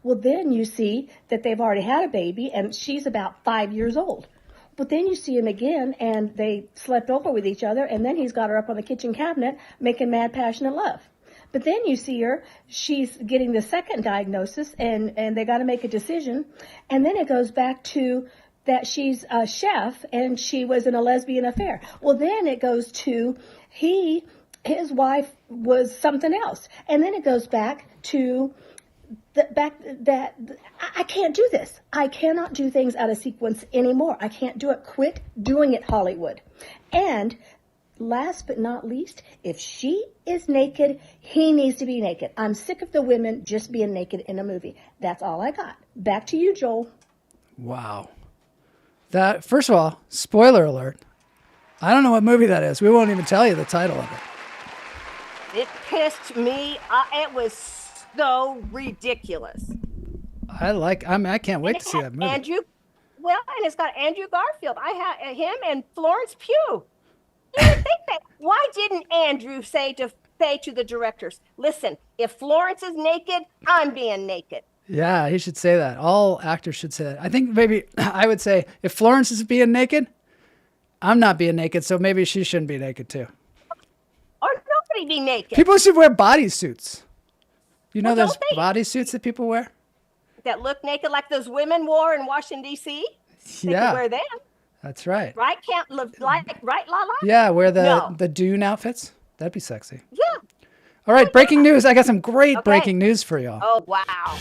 Well, then you see that they've already had a baby, and she's about 5 years old. But then you see him again, and they slept over with each other, and then he's got her up on the kitchen cabinet making mad, passionate love. But then you see her, she's getting the second diagnosis, and they got to make a decision. And then it goes back to that she's a chef, and she was in a lesbian affair. Well, then it goes to his wife was something else. And then it goes back to I can't do this. I cannot do things out of sequence anymore. I can't do it. Quit doing it, Hollywood. And last but not least, if she is naked, he needs to be naked. I'm sick of the women just being naked in a movie. That's all I got. Back to you, Joel. Wow. That, first of all, spoiler alert. I don't know what movie that is. We won't even tell you the title of it. It pissed me. It was so ridiculous. I can't wait to see that movie. And it's got Andrew Garfield. I had him and Florence Pugh. You would think that. Why didn't Andrew say to the directors, listen, if Florence is naked, I'm being naked. Yeah, he should say that. All actors should say that. I think maybe I would say, if Florence is being naked, I'm not being naked, so maybe she shouldn't be naked too. Or nobody be naked. People should wear bodysuits. You know Well, those don't they? bodysuits that people wear? That look naked like those women wore in Washington, D.C.? They Yeah. can wear them. That's right. Right? Can't look like, right, Lala? Yeah, wear No. the Dune outfits. That'd be sexy. Yeah. All right, breaking news. I got some great Okay. breaking news for y'all. Oh, wow.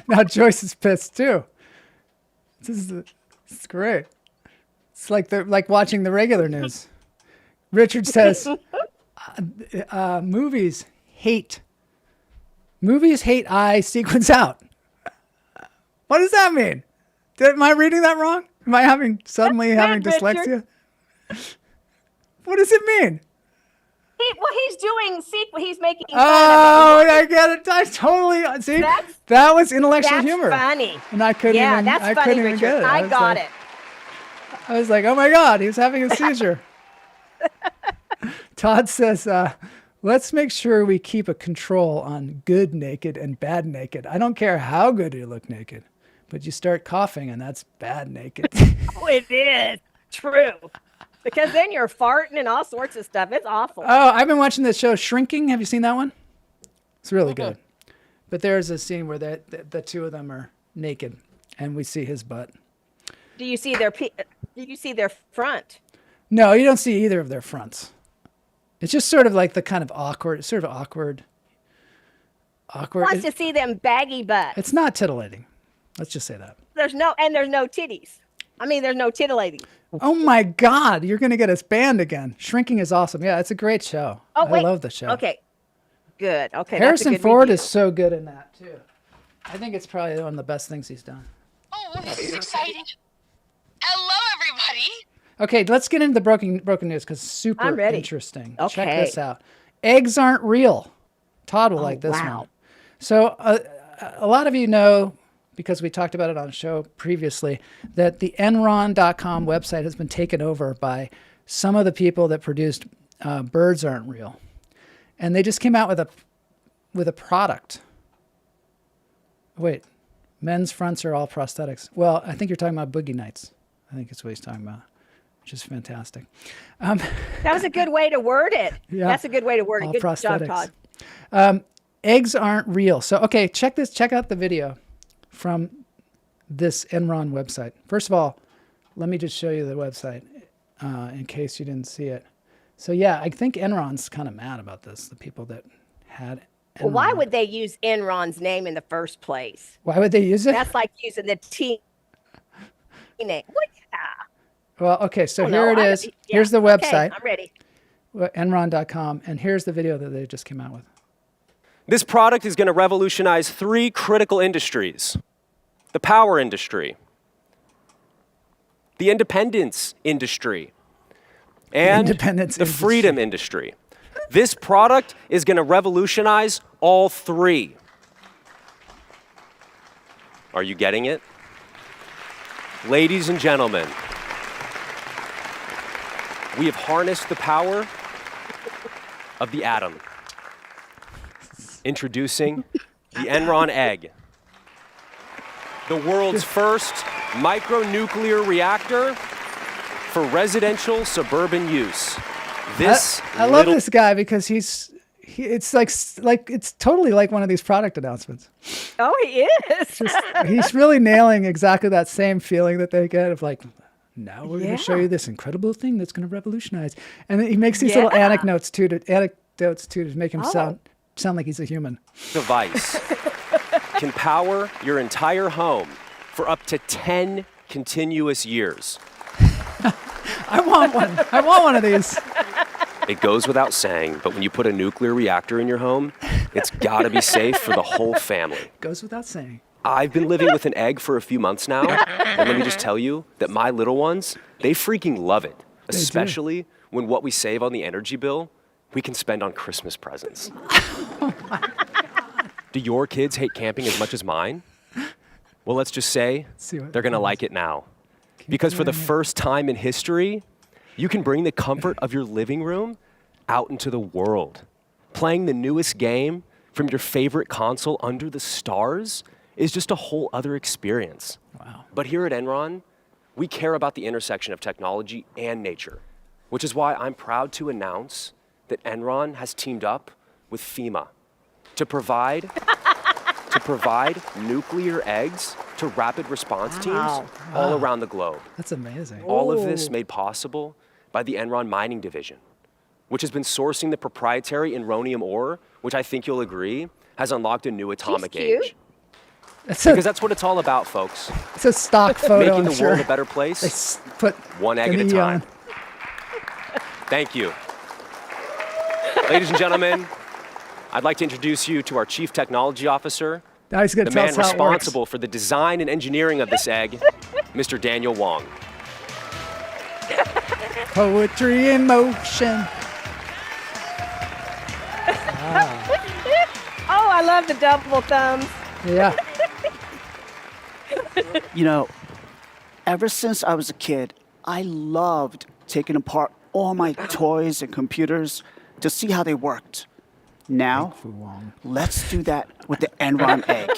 Now Joyce is pissed too. This is great. It's like watching the regular news. Richard says, movies hate I sequence out. What does that mean? Am I reading that wrong? Am I having dyslexia? What does it mean? He's doing sequel. He's making fun Oh, of it. I get it. I totally see. That was intellectual humor. That's funny. And I couldn't even. That's I funny, couldn't even Richard. get it. I was got like- it. I was like, oh my God, he's having a seizure. Todd says, let's make sure we keep a control on good naked and bad naked. I don't care how good you look naked, but you start coughing and that's bad naked. Oh, it is true. Because then you're farting and all sorts of stuff. It's awful. Oh, I've been watching the show Shrinking. Have you seen that one? It's really good. But there's a scene where the two of them are naked and we see his butt. Do you see their front? No, you don't see either of their fronts. It's just sort of like the kind of awkward. Wants to see them baggy butts. It's not titillating. Let's just say that. There's no titties. I mean, there's no titillating. Oh my God, you're going to get us banned again. Shrinking is awesome. Yeah, it's a great show. Oh, wait. I love the show. Okay. Good. Okay. Harrison that's a good Ford review. is so good in that too. I think it's probably one of the best things he's done. Oh, this is exciting. Hello, everybody. Okay, let's get into the broken news because it's super I'm ready. interesting. Okay. Check this out. Eggs aren't real. Todd will like this wow. one. So a lot of you know, because we talked about it on the show previously, that the Enron.com website has been taken over by some of the people that produced Birds Aren't Real. And they just came out with a product. Wait, men's fronts are all prosthetics. Well, I think you're talking about Boogie Nights. I think that's what he's talking about, which is fantastic. That was a good way to word it. Yeah. That's a good way to word it. All Good prosthetics. job, Todd. Eggs aren't real. So, okay, check out the video from this Enron website. First of all, let me just show you the website in case you didn't see it. So, yeah, I think Enron's kind of mad about this, the people that had Enron. Well, why would they use Enron's name in the first place? Why would they use it? That's like using the T name. What? Well, okay, so Oh, here no, it I- is. yeah, Here's the okay, website, I'm ready. Enron.com, and here's the video that they just came out with. This product is going to revolutionize 3 critical industries: the power industry, the independence industry, and the freedom industry. This product is going to revolutionize all 3. Are you getting it? Ladies and gentlemen, we have harnessed the power of the atom. Introducing the Enron egg, the world's first micronuclear reactor for residential suburban use. I love this guy because it's it's totally like one of these product announcements. Oh, he is. He's really nailing exactly that same feeling that they get of like, now we're going to show you this incredible thing that's going to revolutionize. And then he makes these little anecdotes too to make him sound like he's a human. Device can power your entire home for up to 10 continuous years. I want one. I want one of these. It goes without saying, but when you put a nuclear reactor in your home, it's got to be safe for the whole family. Goes without saying. I've been living with an egg for a few months now, and let me just tell you that my little ones, they freaking love it, especially when what we save on the energy bill, we can spend on Christmas presents. Do your kids hate camping as much as mine? Well, let's just say they're going to like it now. Because for the first time in history, you can bring the comfort of your living room out into the world. Playing the newest game from your favorite console under the stars is just a whole other experience. Wow. But here at Enron, we care about the intersection of technology and nature, which is why I'm proud to announce that Enron has teamed up with FEMA to provide nuclear eggs to rapid response teams all around the globe. That's amazing. All of this made possible by the Enron mining division, which has been sourcing the proprietary Enronium ore, which I think you'll agree has unlocked a new atomic age. Because that's what it's all about, folks. It's a stock photo. Making the world a better place, put one egg at a time. Thank you. Ladies and gentlemen, I'd like to introduce you to our Chief Technology Officer, now he's gonna the tell man us how it responsible works. for the design and engineering of this egg, Mr. Daniel Wong. Poetry in motion. Oh, I love the double thumbs. Yeah. You know, ever since I was a kid, I loved taking apart all my toys and computers to see how they worked. Now, let's do that with the Enron egg.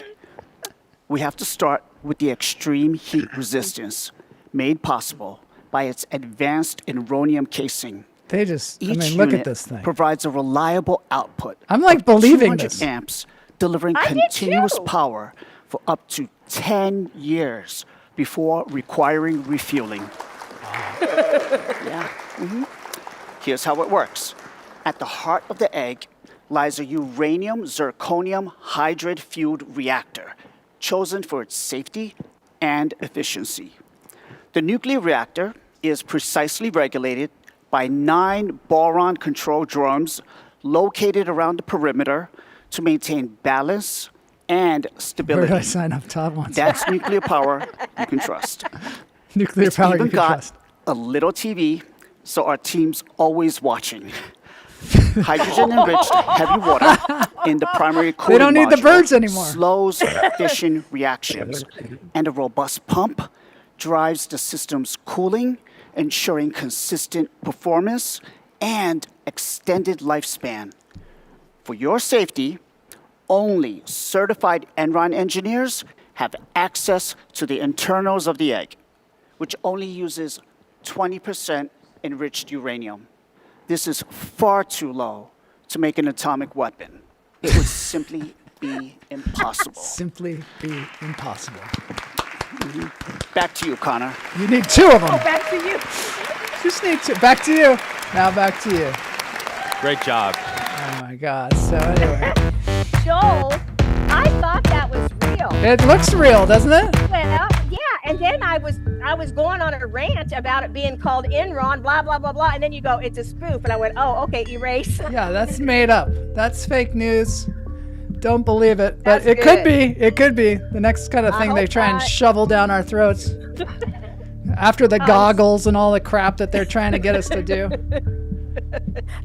We have to start with the extreme heat resistance made possible by its advanced Enronium casing. They just, Each look unit at this thing. provides a reliable output. I'm like of believing 200 this. amps, delivering continuous power for up to 10 years before requiring refueling. Yeah. Here's how it works. At the heart of the egg lies a uranium zirconium hydride fueled reactor, chosen for its safety and efficiency. The nuclear reactor is precisely regulated by 9 boron control drums located around the perimeter to maintain balance and stability. Where do I sign up? Todd wants That's nuclear power you can trust. Nuclear power you even can got trust. a little TV, so our team's always watching. Hydrogen-enriched heavy water in the primary cooling They don't need the module birds anymore. slows fission reactions, and a robust pump drives the system's cooling, ensuring consistent performance and extended lifespan. For your safety, only certified Enron engineers have access to the internals of the egg, which only uses 20% enriched uranium. This is far too low to make an atomic weapon. It would simply be impossible. Simply be impossible. Back to you, Connor. You need 2 of them. Oh, back to you. Just need 2. Back to you. Now back to you. Great job. Oh my God. So anyway. Joel, I thought that was real. It looks real, doesn't it? Well, yeah, and then I was going on a rant about it being called Enron, blah blah blah blah, and then you go, it's a spoof, and I went, oh, okay, erase. Yeah, that's made up. That's fake news. Don't believe it, but That's it could good. be. It could be the next kind of I thing they hope try and not. shovel down our throats. After the goggles and all the crap that they're trying to get us to do.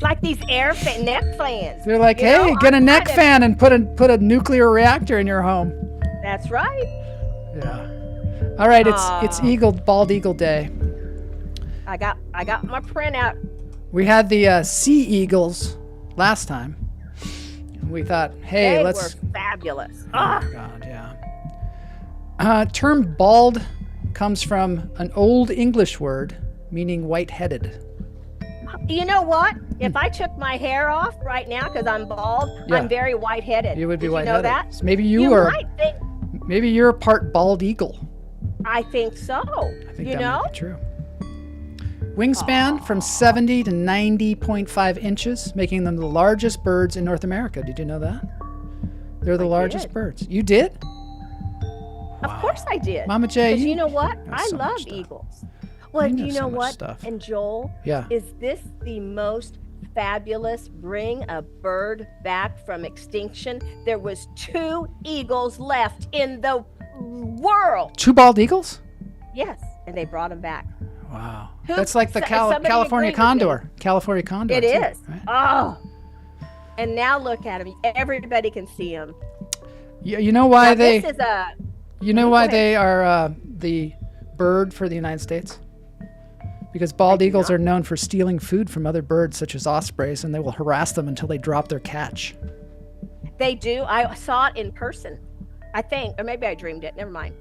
Like these neck fans. They're like, You hey, know, get a I'm neck kind fan and put a nuclear reactor in your home. That's right. Yeah. All right, it's bald eagle day. I got my printout. We had the sea eagles last time. And we thought, hey, They let's. were fabulous. Oh, God, yeah. Term bald comes from an old English word meaning white-headed. You know what? If I took my hair off right now because I'm bald, Yeah. I'm very white-headed. You would be Did white-headed. You know that? So maybe you are. Might think, Maybe you're a part bald eagle. I think so. I think you that know? might be true. Wingspan from 70 to 90.5 inches, making them the largest birds in North America. Did you know that? They're the largest birds. You did? Of course I did. Mama J, 'Cause you know what? know I so love much stuff. eagles. Well, You do know you so know much what? stuff. And Joel, Yeah. is this the most fabulous bring a bird back from extinction? There was 2 eagles left in the world. 2 bald eagles? Yes, and they brought them back. Wow. Who- That's like the somebody California agreed with me. condor. California condor. It too, is. right? Oh. And now look at them. Everybody can see them. You know why Now, they? This is a. You know why they are the bird for the United States? Because bald eagles are known for stealing food from other birds, such as ospreys, and they will harass them until they drop their catch. They do. I saw it in person, I think, or maybe I dreamed it. Never mind.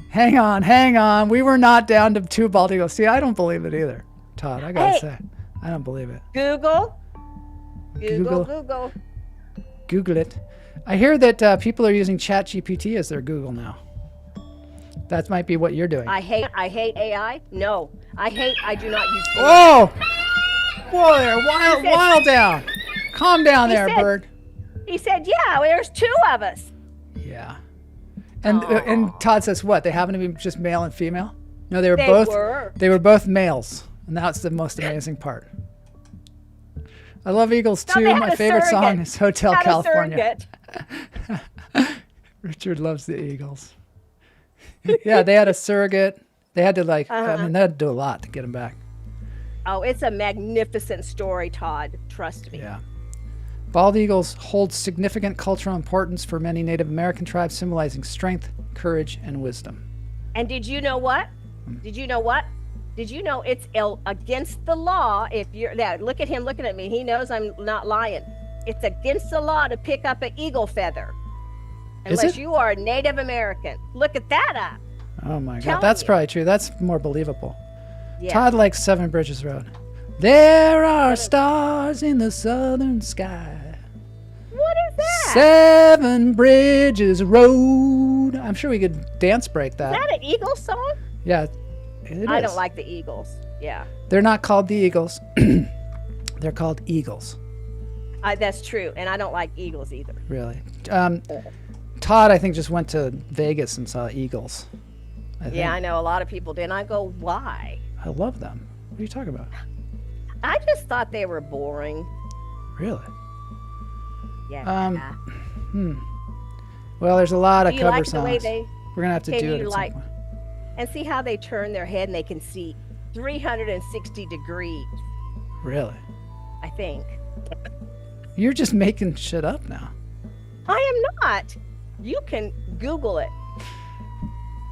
Hang on. We were not down to 2 bald eagles. See, I don't believe it either, Todd. I gotta say, I don't believe it. Google it. I hear that people are using ChatGPT as their Google now. That might be what you're doing. I hate AI. No, I do not use AI. Oh! Boy, they're wild down. Calm down there, bird. He said, yeah, there's 2 of us. Yeah. And Todd says what? They happen to be just male and female? No, they were both males. And that's the most amazing part. I love Eagles too. My favorite song is Hotel California. Richard loves the Eagles. Yeah, they had a surrogate. They had to they had to do a lot to get him back. Oh, it's a magnificent story, Todd. Trust me. Yeah. Bald eagles hold significant cultural importance for many Native American tribes, symbolizing strength, courage, and wisdom. And did you know what? Did you know it's against the law if you're there? Look at him looking at me. He knows I'm not lying. It's against the law to pick up an eagle feather unless you are a Native American. Look at that up. Oh my God, that's probably true. That's more believable. Yeah. Todd likes 7 Bridges Road. There are stars in the southern sky. What is that? 7 Bridges Road. I'm sure we could dance break that. Is that an Eagles song? Yeah, it is. I don't like the Eagles. Yeah. They're not called the Eagles. They're called Eagles. That's true, and I don't like Eagles either. Really? Todd, I think, just went to Vegas and saw Eagles. I know a lot of people did. And I go, why? I love them. What are you talking about? I just thought they were boring. Really? Yeah. Well, there's a lot of cover like songs. The way they, we're gonna have to do it at some point. And see how they turn their head and they can see 360 degrees. Really? I think. You're just making shit up now. I am not. You can Google it.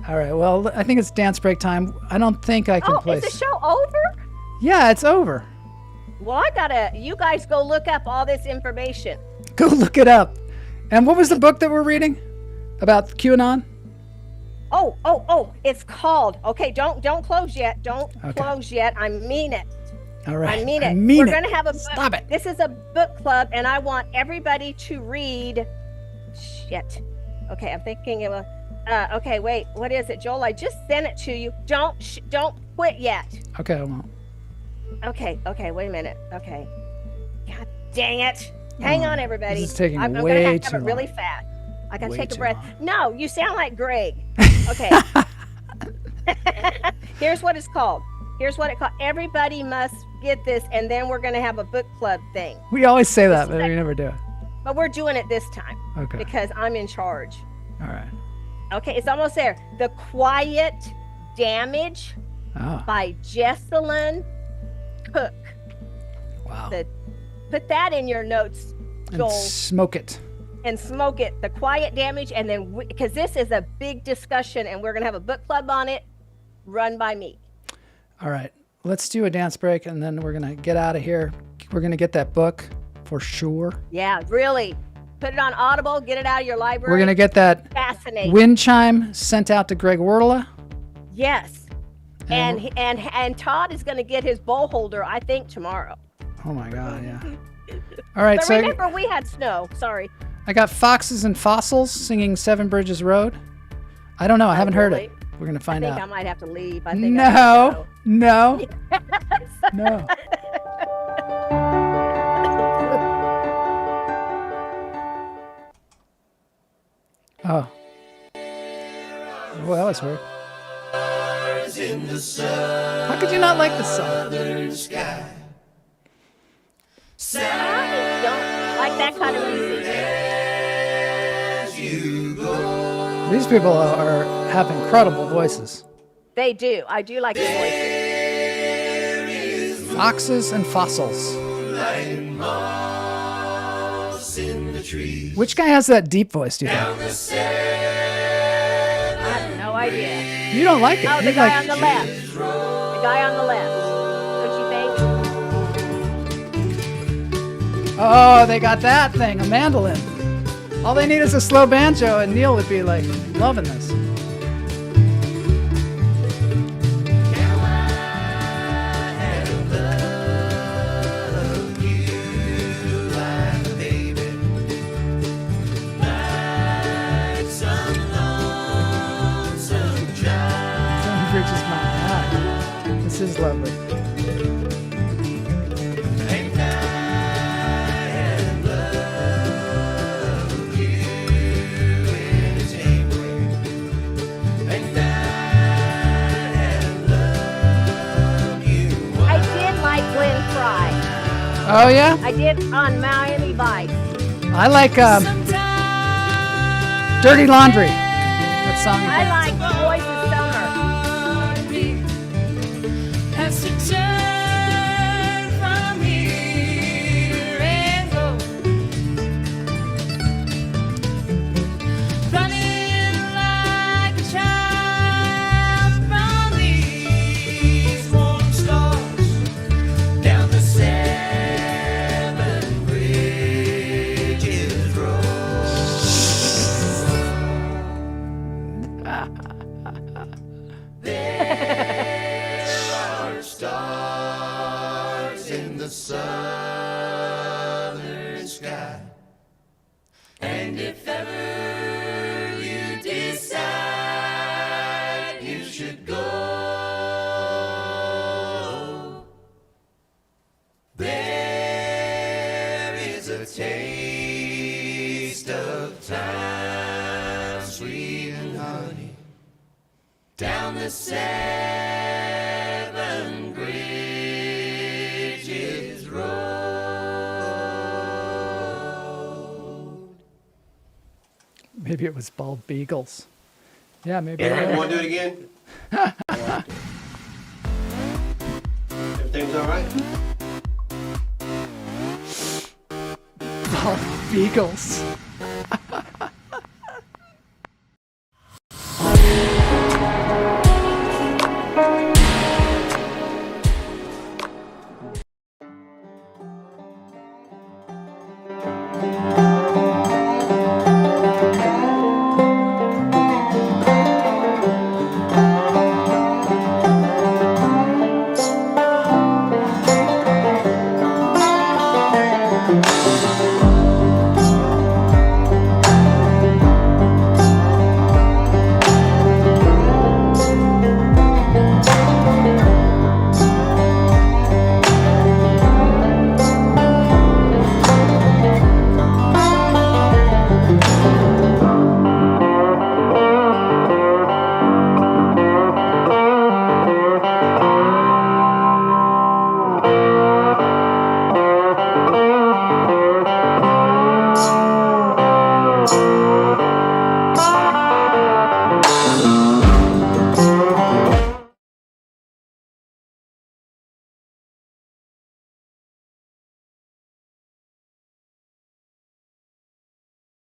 All right. Well, I think it's dance break time. I don't think I can play. Is the show over? Yeah, it's over. Well, you guys go look up all this information. Go look it up. And what was the book that we're reading about QAnon? Oh, it's called. Okay, don't close yet. Don't close yet. I mean it. All right. I mean it. We're going to have a book. Stop it. This is a book club, and I want everybody to read. Shit. Okay, I'm thinking of a. Okay, wait. What is it, Joel? I just sent it to you. Don't quit yet. Okay, I won't. Okay. Wait a minute. Okay. God dang it. Hang on, everybody. This is taking I'm way gonna have to too have it really long. fast. I gotta Way take a too breath. long. No, you sound like Greg. Okay. Here's what it's called. Everybody must get this, and then we're gonna have a book club thing. We always say that, but we never do it. But we're doing it this time. Okay. Because I'm in charge. All right. Okay, it's almost there. The Quiet Damage by Jessalyn Cook. Wow. Put that in your notes, Joel. And smoke it. And smoke it. The Quiet Damage, and then because this is a big discussion, and we're gonna have a book club on it, run by me. All right. Let's do a dance break, and then we're gonna get out of here. We're gonna get that book for sure. Yeah, really. Put it on Audible. Get it out of your library. We're gonna get that fascinating wind chime sent out to Greg Wordla. Yes. And Todd is gonna get his bowl holder, I think, tomorrow. Oh my God, yeah. All right, but so remember we had snow. Sorry. I got Foxes and Fossils singing 7 Bridges Road. I don't know. I haven't heard it. We're gonna find out. I think I might have to leave. No. Oh. Well, that was weird. How could you not like this song? I don't like that kind of music. These people have incredible voices. They do. I do like the voices. Foxes and Fossils. trees. Which guy has that deep voice, do you think? Down the seven I have no idea. You don't like it. Oh, the You guy like- on the left. The guy on the left. Don't you think? Oh, they got that thing, a mandolin. All they need is a slow banjo, and Neil would be like loving this. Bridge is my God. This is lovely. I did like Glenn Fry. Oh yeah, I did on Miami Vice. I like Dirty Laundry. That song. I like Boys of Summer. Has to turn from here and go. Running like a child from these warm stars down the seven bridges road. Stars in the southern sky, and if ever you decide you should go, there is a taste of time, sweet and honey, down the seven bridges road. Maybe it was Bald Beagles. Yeah, maybe. Yeah, you want to do it again? Everything's all right? Bald Beagles.